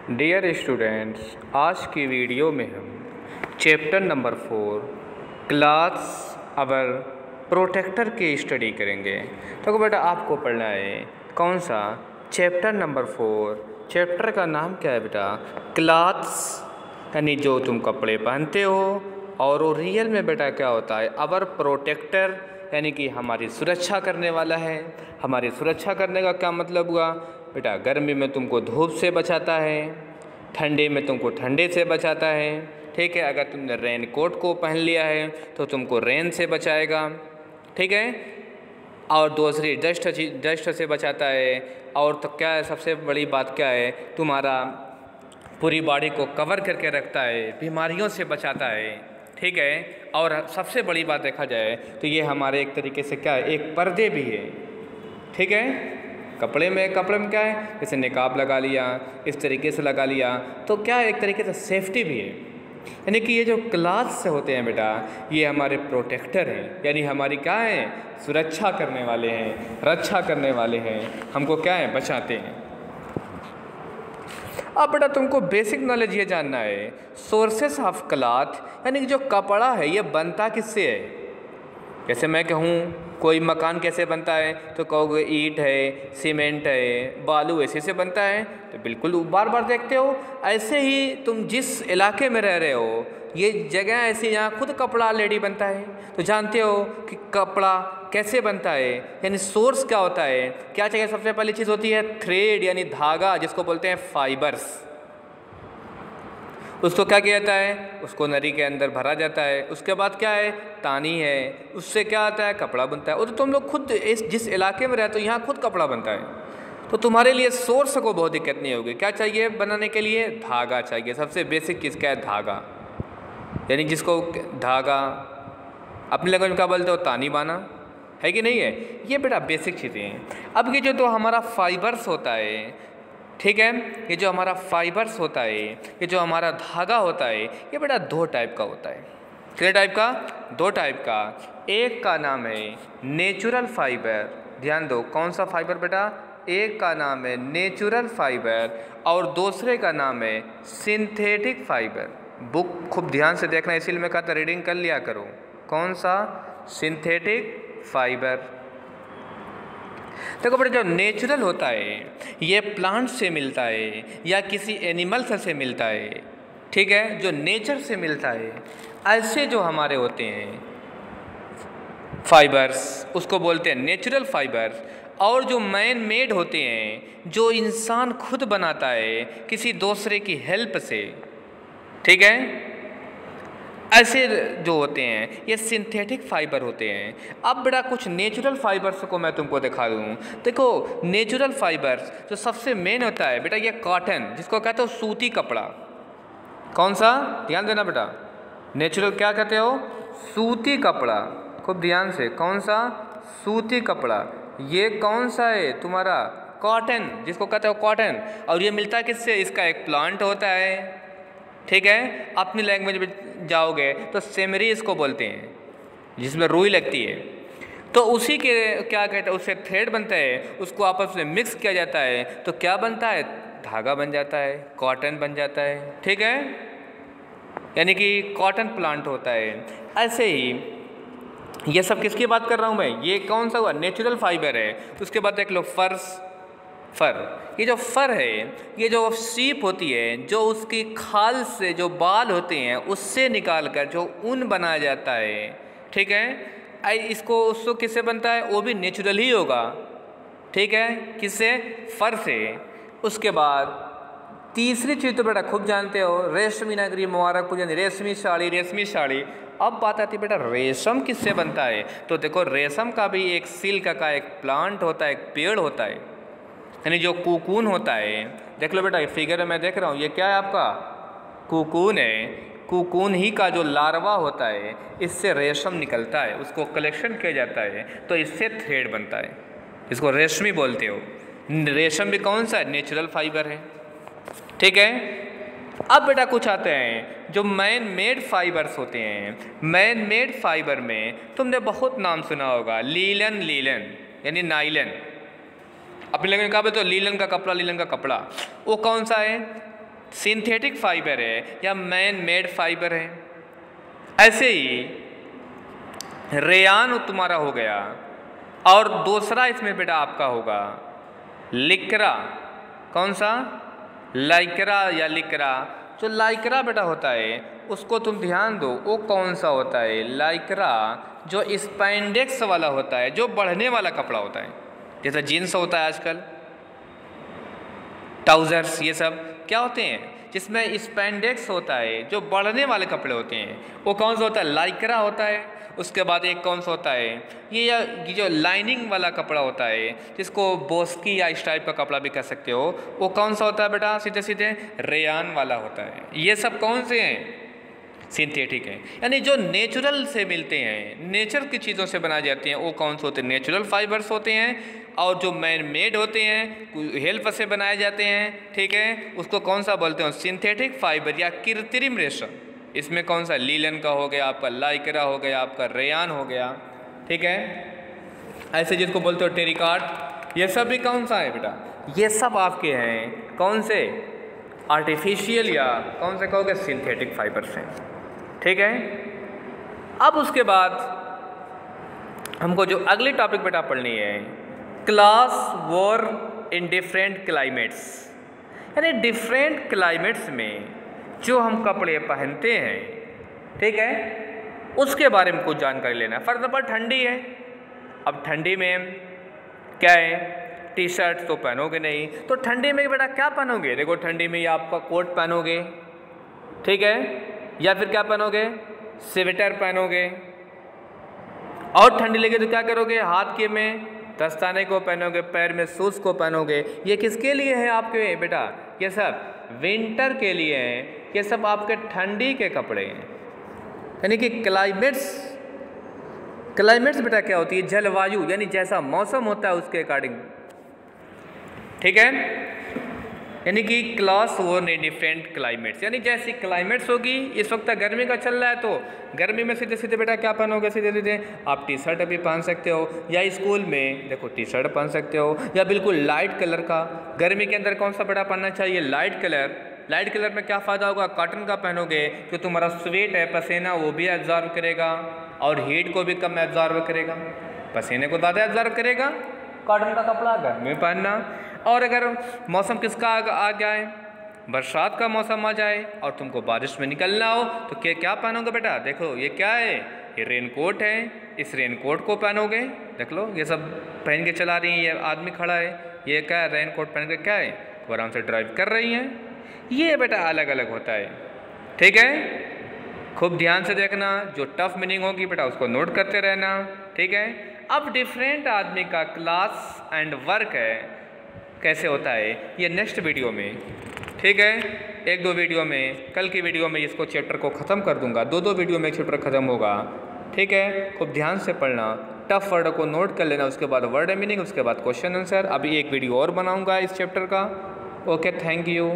Dear students, आज की video में हम चैप्टर नंबर 4 क्लास अवर प्रोटेक्टर की स्टडी करेंगे। तो बेटा आपको पढ़ना है कौन सा चैप्टर नंबर 4। चैप्टर का नाम क्या है बेटा? क्लॉथ्स, यानी जो तुम कपड़े पहनते हो। और वो रियल में बेटा क्या होता है? अवर प्रोटेक्टर, यानी कि हमारी सुरक्षा करने वाला है। हमारी सुरक्षा करने का क्या मतलब हुआ बेटा? गर्मी में तुमको धूप से बचाता है, ठंडे में तुमको ठंडे से बचाता है। ठीक है, अगर तुमने रेन कोट को पहन लिया है तो तुमको रेन से बचाएगा। ठीक है, और दूसरी डस्ट से बचाता है। और तो क्या है, सबसे बड़ी बात क्या है, तुम्हारा पूरी बॉडी को कवर करके रखता है, बीमारियों से बचाता है। ठीक है, और सबसे बड़ी बात देखा जाए तो ये हमारे एक तरीके से क्या है, एक पर्दे भी है। ठीक है, कपड़े में क्या है, जैसे निकाब लगा लिया, इस तरीके से लगा लिया तो क्या है, एक तरीके से सेफ्टी भी है। यानी कि ये जो क्लॉथ्स से होते हैं बेटा, ये हमारे प्रोटेक्टर हैं, यानी हमारी क्या है, सुरक्षा करने वाले हैं, रक्षा करने वाले हैं, हमको क्या है, बचाते हैं। अब बेटा तुमको बेसिक नॉलेज ये जानना है, सोर्सेस ऑफ क्लॉथ, यानी कि जो कपड़ा है ये बनता किससे है। जैसे मैं कहूँ कोई मकान कैसे बनता है तो कहोगे ईंट है, सीमेंट है, बालू ऐसे से बनता है, तो बिल्कुल बार बार देखते हो। ऐसे ही तुम जिस इलाके में रह रहे हो, ये जगह ऐसी यहाँ खुद कपड़ा ऑलरेडी बनता है, तो जानते हो कि कपड़ा कैसे बनता है, यानी सोर्स क्या होता है, क्या चाहिए। सबसे पहली चीज़ होती है थ्रेड, यानी धागा, जिसको बोलते हैं फाइबर्स। उसको क्या किया जाता है, उसको नरी के अंदर भरा जाता है। उसके बाद क्या है, तानी है, उससे क्या आता है, कपड़ा बनता है। वो तो तुम लोग खुद जिस इलाके में रहते हो यहाँ खुद कपड़ा बनता है, तो तुम्हारे लिए सोर्स को बहुत दिक्कत नहीं होगी। क्या चाहिए बनाने के लिए? धागा चाहिए। सबसे बेसिक चीज़ क्या है, धागा, यानी जिसको धागा अपनी लैंग्वेज में क्या बोलते हो, तानी बाना, है कि नहीं है। ये बेटा बेसिक चीज़ें हैं। अब ये जो तो हमारा फाइबर्स होता है, ठीक है, ये जो हमारा फाइबर्स होता है, ये जो हमारा धागा होता है, ये बेटा दो टाइप का होता है। कितने टाइप का? दो टाइप का। एक का नाम है नेचुरल फाइबर, ध्यान दो, कौन सा फाइबर बेटा? एक का नाम है नेचुरल फाइबर और दूसरे का नाम है सिंथेटिक फाइबर। बुक खूब ध्यान से देखना, इसीलिए मैं कहता रीडिंग कर लिया करो। कौन सा? Synthetic fibre. देखो बेटा, जो नेचुरल होता है ये प्लांट से मिलता है या किसी एनिमल से मिलता है। ठीक है, जो नेचर से मिलता है, ऐसे जो हमारे होते हैं फाइबर्स, उसको बोलते हैं नेचुरल फाइबर्स। और जो मैन मेड होते हैं, जो इंसान खुद बनाता है किसी दूसरे की हेल्प से, ठीक है, ऐसे जो होते हैं ये सिंथेटिक फाइबर होते हैं। अब बेटा कुछ नेचुरल फाइबर्स को मैं तुमको दिखा दूँ। देखो नेचुरल फाइबर्स जो सबसे मेन होता है बेटा, ये कॉटन, जिसको कहते हो सूती कपड़ा। कौन सा? ध्यान देना बेटा, नेचुरल क्या कहते हो? सूती कपड़ा। खूब ध्यान से, कौन सा? सूती कपड़ा। ये कौन सा है तुम्हारा? कॉटन, जिसको कहते हो कॉटन। और ये मिलता है किससे? इसका एक प्लांट होता है। ठीक है, अपनी लैंग्वेज में जाओगे तो सेमरी इसको बोलते हैं, जिसमें रुई लगती है। तो उसी के क्या कहते हैं, उससे थ्रेड बनता है, उसको आपस में मिक्स किया जाता है तो क्या बनता है? धागा बन जाता है, कॉटन बन जाता है। ठीक है, यानी कि कॉटन प्लांट होता है। ऐसे ही ये सब किसकी बात कर रहा हूँ मैं? ये कौन सा हुआ? नेचुरल फाइबर है। उसके बाद देख लो फर। ये जो फर है, ये जो सीप होती है, जो उसकी खाल से जो बाल होते हैं उससे निकाल कर जो ऊन बनाया जाता है। ठीक है, इसको उसको किससे बनता है? वो भी नेचुरल ही होगा। ठीक है, किससे? फर से। उसके बाद तीसरी चीज़ तो बेटा खूब जानते हो, रेशमी नगरी मुबारकपुर, यानी रेशमी साड़ी। अब बात आती है बेटा रेशम किससे बनता है। तो देखो रेशम का भी एक सिल्क का एक प्लांट होता है, एक पेड़ होता है, यानी जो कोकून होता है। देख लो बेटा, ये फिगर में मैं देख रहा हूँ, ये क्या है आपका? कोकून है। कोकून ही का जो लार्वा होता है, इससे रेशम निकलता है, उसको कलेक्शन किया जाता है तो इससे थ्रेड बनता है, इसको रेशमी बोलते हो। रेशम भी कौन सा है? नेचुरल फाइबर है। ठीक है, अब बेटा कुछ आते हैं जो मैन मेड फाइबर्स होते हैं। मैन मेड फाइबर में तुमने बहुत नाम सुना होगा, लीलन यानी नाइलन। अपनी लैंग्वेज में कहा तो लीलन का कपड़ा। वो कौन सा है? सिंथेटिक फाइबर है या मैन मेड फाइबर है। ऐसे ही रेयान तुम्हारा हो गया, और दूसरा इसमें बेटा आपका होगा लिक्रा। कौन सा? लाइक्रा या लिक्रा। जो लाइक्रा बेटा होता है उसको तुम ध्यान दो, वो कौन सा होता है? लाइक्रा जो स्पैंडेक्स वाला होता है, जो बढ़ने वाला कपड़ा होता है, जैसा जीन्स होता है आजकल, ट्राउजर्स, ये सब क्या होते हैं जिसमें स्पैंडेक्स होता है, जो बढ़ने वाले कपड़े होते हैं, वो कौन सा होता है? लाइक्रा होता है। उसके बाद एक कौन सा होता है? ये जो लाइनिंग वाला कपड़ा होता है, जिसको बोस्की या इस टाइप का कपड़ा भी कह सकते हो, वो कौन सा होता है बेटा? सीधे सीधे रेयान वाला होता है। ये सब कौन से हैं? सिंथेटिक हैं। यानी जो नेचुरल से मिलते हैं, नेचर की चीज़ों से बनाए जाते हैं, वो कौन से होते हैं? नेचुरल फाइबर्स होते हैं। और जो मैन मेड होते हैं, हेल्प से बनाए जाते हैं, ठीक है, उसको कौन सा बोलते हैं? सिंथेटिक फाइबर या कृत्रिम रेशम। इसमें कौन सा? लीलन का हो गया, आपका लाइक्रा हो गया, आपका रेयान हो गया, ठीक है। ऐसे जिसको बोलते हो टेरिकॉट, ये सब भी कौन सा है बेटा? ये सब आपके हैं कौन से? आर्टिफिशियल या कौन से कहोगे? सिंथेटिक फाइबर्स हैं, ठीक है। अब उसके बाद हमको जो अगली टॉपिक बेटा पढ़नी है, class war in different climates. यानी डिफरेंट क्लाइमेट्स में जो हम कपड़े पहनते हैं, ठीक है, उसके बारे में कुछ जानकारी लेना है। फॉर एग्जाम्पल ठंडी है, अब ठंडी में क्या है? टी शर्ट तो पहनोगे नहीं, तो ठंडी में बेटा क्या पहनोगे? देखो ठंडी में या आपका कोट पहनोगे, ठीक है, या फिर क्या पहनोगे? स्वेटर पहनोगे। और ठंडी लगे तो क्या करोगे? हाथ के में दस्ताने को पहनोगे, पैर में शूज को पहनोगे। ये किसके लिए है आपके बेटा? ये सब विंटर के लिए हैं, ये सब आपके ठंडी के कपड़े हैं। यानी कि क्लाइमेट्स बेटा क्या होती है? जलवायु, यानी जैसा मौसम होता है उसके अकॉर्डिंग, ठीक है। यानी कि class war in different climates, यानी जैसी क्लाइमेट्स होगी। इस वक्त गर्मी का चल रहा है, तो गर्मी में सीधे सीधे बेटा क्या पहनोगे? सीधे सीधे आप टी शर्ट भी पहन सकते हो, या स्कूल में देखो टी शर्ट पहन सकते हो, या बिल्कुल लाइट कलर का। गर्मी के अंदर कौन सा बेटा पहनना चाहिए? Light colour. लाइट कलर में क्या फ़ायदा होगा? कॉटन का पहनोगे, जो तुम्हारा स्वेट है, पसीना, वो भी एब्जॉर्व करेगा और हीट को भी कम एब्जॉर्व करेगा, पसीने को ज़्यादा एब्जॉर्व करेगा। कॉटन का कपड़ा गर्मी में पहनना। और अगर मौसम किसका आ जाए, बरसात का मौसम आ जाए और तुमको बारिश में निकलना हो, तो क्या पहनोगे बेटा? देखो ये क्या है? ये रेनकोट है। इस रेनकोट को पहनोगे, देख लो ये सब पहन के चला रही है, ये आदमी खड़ा है, ये क्या है? रेनकोट पहन के क्या है? वो आराम से ड्राइव कर रही हैं। ये बेटा अलग अलग होता है, ठीक है। खूब ध्यान से देखना, जो टफ मीनिंग होगी बेटा उसको नोट करते रहना, ठीक है। अब डिफरेंट आदमी का क्लास एंड वर्क है कैसे होता है, ये नेक्स्ट वीडियो में, ठीक है। एक दो वीडियो में, कल की वीडियो में इसको चैप्टर को ख़त्म कर दूंगा। दो वीडियो में एक चैप्टर ख़त्म होगा, ठीक है। खूब ध्यान से पढ़ना, टफ वर्ड को नोट कर लेना, उसके बाद वर्ड मीनिंग, उसके बाद क्वेश्चन आंसर। अभी एक वीडियो और बनाऊंगा इस चैप्टर का। Okay, thank you.